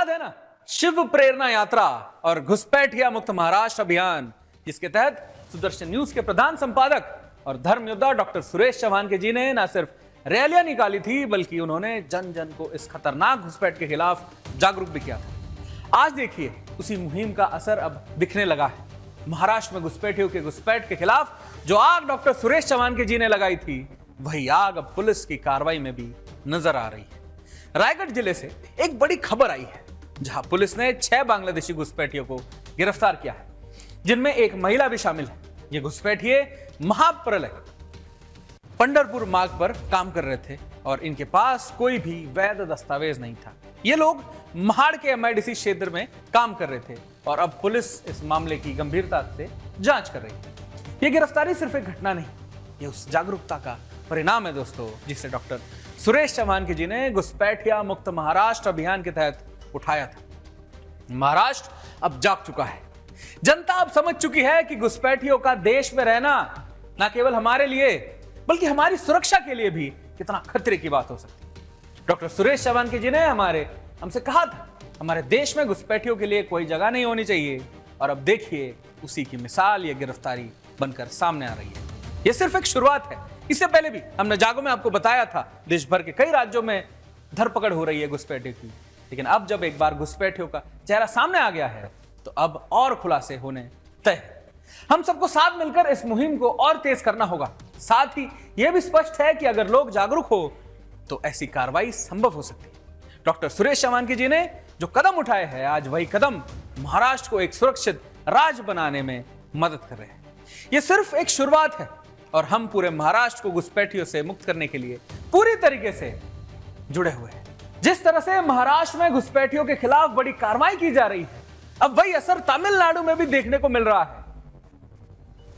याद है ना, शिव प्रेरणा यात्रा और घुसपैठिया मुक्त महाराष्ट्र अभियान, जिसके तहत सुदर्शन न्यूज के प्रधान संपादक और धर्म योद्धा डॉक्टर सुरेश चौहान के जी ने न सिर्फ रैलियां निकाली थी, बल्कि उन्होंने जन जन को इस खतरनाक घुसपैठ के खिलाफ जागरूक भी किया था। आज देखिए उसी मुहिम का असर अब दिखने लगा है। महाराष्ट्र में घुसपैठियों के घुसपैठ के खिलाफ जो आग डॉक्टर सुरेश चौहान के जी ने लगाई थी, वही आग अब पुलिस की कार्रवाई में भी नजर आ रही है। रायगढ़ जिले से एक बड़ी खबर आई है, जहां पुलिस ने 6 बांग्लादेशी घुसपैठियों को गिरफ्तार किया है, जिनमें एक महिला भी शामिल है। ये घुसपैठिए महाप्रलय पंढरपुर मार्ग पर काम कर रहे थे और इनके पास कोई भी वैध दस्तावेज नहीं था। ये लोग महाड़ के MIDC क्षेत्र में काम कर रहे थे और अब पुलिस इस मामले की गंभीरता से जांच कर रही है। ये गिरफ्तारी सिर्फ एक घटना नहीं, ये उस जागरूकता का परिणाम है दोस्तों, जिसे डॉक्टर सुरेश चौहान के जी ने घुसपैठिया मुक्त महाराष्ट्र अभियान के तहत उठाया था। महाराष्ट्र अब जाग चुका है। जनता अब समझ चुकी है कि घुसपैठियों का देश में रहना न केवल हमारे लिए बल्कि हमारी सुरक्षा के लिए भी कितना खतरे की बात हो सकती है। डॉक्टर सुरेश चौहान के जी ने हमसे कहा था, हमारे देश में घुसपैठियों के लिए कोई जगह नहीं होनी चाहिए, और अब देखिए उसी की मिसाल ये गिरफ्तारी बनकर सामने आ रही है। ये सिर्फ एक शुरुआत है। इससे पहले भी हमने जागो में आपको बताया था, देश भर के कई राज्यों में धरपकड़ हो रही है घुसपैठियों की, लेकिन अब जब एक बार घुसपैठियों का चेहरा सामने आ गया है, तो अब और खुलासे होने तय। हम सबको साथ मिलकर इस मुहिम को और तेज करना होगा। साथ ही यह भी स्पष्ट है कि अगर लोग जागरूक हो तो ऐसी कार्रवाई संभव हो सकती है। डॉक्टर सुरेश चौहान जी ने जो कदम उठाए हैं, आज वही कदम महाराष्ट्र को एक सुरक्षित राज्य बनाने में मदद कर रहे हैं। यह सिर्फ एक शुरुआत है और हम पूरे महाराष्ट्र को घुसपैठियों से मुक्त करने के लिए पूरी तरीके से जुड़े हुए हैं। जिस तरह से महाराष्ट्र में घुसपैठियों के खिलाफ बड़ी कार्रवाई की जा रही है, अब वही असर तमिलनाडु में भी देखने को मिल रहा है।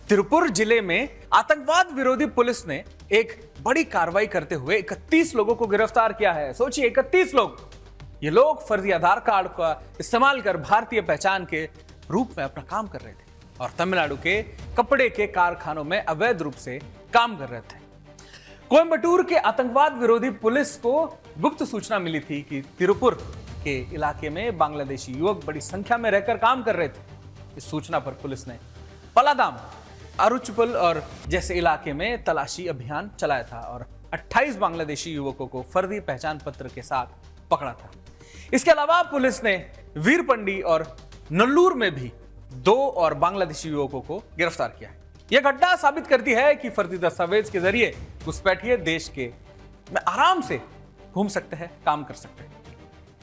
तिरुपुर जिले में आतंकवाद विरोधी पुलिस ने एक बड़ी कार्रवाई करते हुए 31 लोगों को गिरफ्तार किया है। सोचिए 31 लोग। ये लोग फर्जी आधार कार्ड का इस्तेमाल कर भारतीय पहचान के रूप में अपना काम कर रहे थे और तमिलनाडु के कपड़े के कारखानों में अवैध रूप से काम कर रहे थे। कोयम्बटूर के आतंकवाद विरोधी पुलिस को गुप्त सूचना मिली थी कि तिरुपुर के इलाके में बांग्लादेशी युवक बड़ी संख्या में रहकर काम कर रहे थे। इस सूचना पर पुलिस ने पलादाम, अरुचपल और जैसे इलाके में तलाशी अभियान चलाया था और 28 बांग्लादेशी युवकों को फर्जी पहचान पत्र के साथ पकड़ा था। इसके अलावा पुलिस ने वीरपंडी और नल्लूर में भी 2 और बांग्लादेशी युवकों को गिरफ्तार किया है। यह घटना साबित करती है कि फर्जी दस्तावेज के जरिए घुसपैठिए देश के में आराम से घूम सकते हैं, काम कर सकते हैं।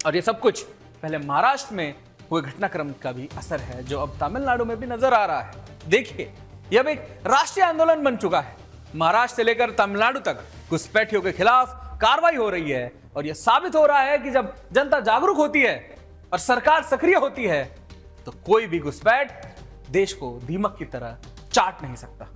और ये सब कुछ पहले महाराष्ट्र में हुए घटनाक्रम का भी असर है, जो अब तमिलनाडु में भी नजर आ रहा है। देखिए, यह अब एक राष्ट्रीय आंदोलन बन चुका है। महाराष्ट्र से लेकर तमिलनाडु तक घुसपैठियों के खिलाफ कार्रवाई हो रही है और यह साबित हो रहा है कि जब जनता जागरूक होती है और सरकार सक्रिय होती है, तो कोई भी घुसपैठ देश को दीमक की तरह चाट नहीं सकता।